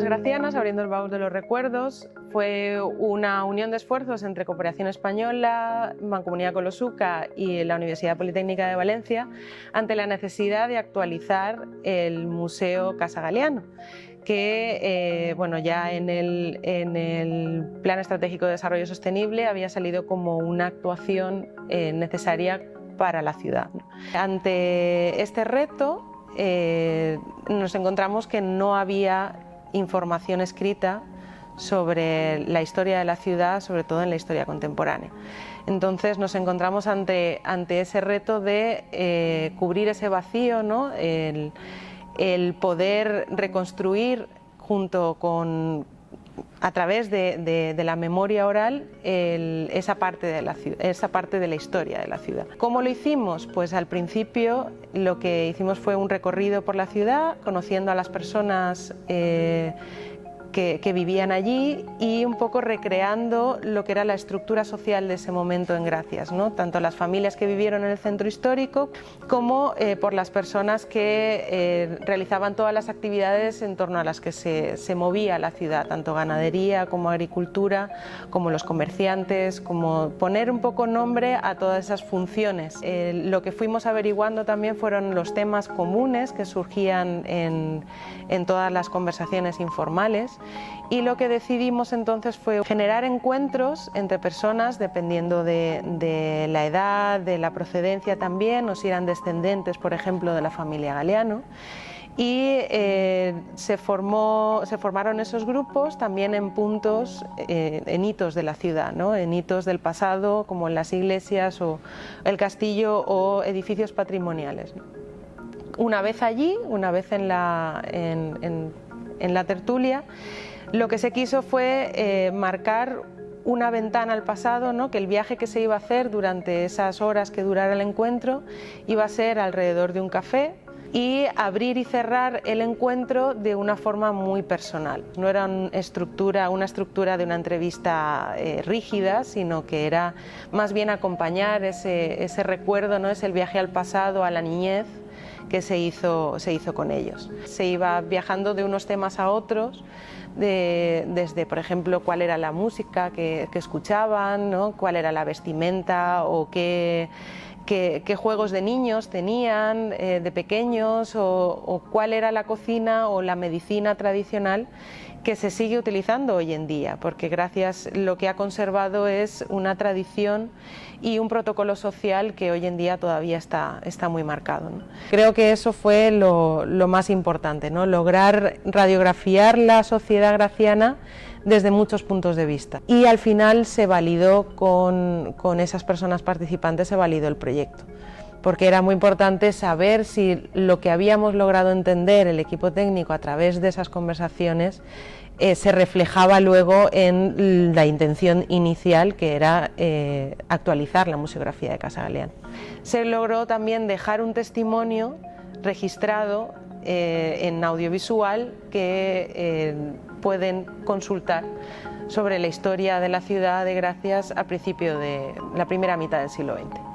Gracianas, abriendo el baúl de los recuerdos, fue una unión de esfuerzos entre Cooperación Española, Mancomunidad Colosuca y la Universidad Politécnica de Valencia ante la necesidad de actualizar el Museo Casa Galiano, que ya en el Plan Estratégico de Desarrollo Sostenible había salido como una actuación necesaria para la ciudad. Ante este reto nos encontramos que no había información escrita sobre la historia de la ciudad, sobre todo en la historia contemporánea. Entonces nos encontramos ante ese reto de cubrir ese vacío, ¿no? El poder reconstruir a través de la memoria oral esa parte de la historia de la ciudad. ¿Cómo lo hicimos? Pues al principio lo que hicimos fue un recorrido por la ciudad, conociendo a las personas que vivían allí y un poco recreando lo que era la estructura social de ese momento en Gracias, ¿no? Tanto las familias que vivieron en el centro histórico como por las personas que realizaban todas las actividades en torno a las que se movía la ciudad, tanto ganadería como agricultura, como los comerciantes, como poner un poco nombre a todas esas funciones. Lo que fuimos averiguando también fueron los temas comunes que surgían en todas las conversaciones informales. Y lo que decidimos entonces fue generar encuentros entre personas dependiendo de la edad, de la procedencia también, o si eran descendentes, por ejemplo, de la familia Galiano. Y se formaron esos grupos también en puntos, en hitos de la ciudad, ¿no? En hitos del pasado, como en las iglesias o el castillo o edificios patrimoniales. Una vez allí, una vez en la tertulia, lo que se quiso fue marcar una ventana al pasado, ¿no? Que el viaje que se iba a hacer durante esas horas que durara el encuentro iba a ser alrededor de un café y abrir y cerrar el encuentro de una forma muy personal. No era una estructura de una entrevista rígida, sino que era más bien acompañar ese recuerdo, ¿no? Es el viaje al pasado, a la niñez, que se hizo con ellos. Se iba viajando de unos temas a otros, desde, por ejemplo, cuál era la música que escuchaban, ¿no? Cuál era la vestimenta o qué juegos de niños tenían de pequeños o cuál era la cocina o la medicina tradicional que se sigue utilizando hoy en día, porque Gracias lo que ha conservado es una tradición y un protocolo social que hoy en día todavía está muy marcado, ¿no? Creo que eso fue lo más importante, ¿no? Lograr radiografiar la sociedad graciana desde muchos puntos de vista. Y al final se validó con esas personas participantes, se validó el proyecto, porque era muy importante saber si lo que habíamos logrado entender el equipo técnico a través de esas conversaciones se reflejaba luego en la intención inicial, que era actualizar la museografía de Casa Galiano. Se logró también dejar un testimonio registrado en audiovisual que pueden consultar sobre la historia de la ciudad de Gracias a principio de la primera mitad del siglo XX.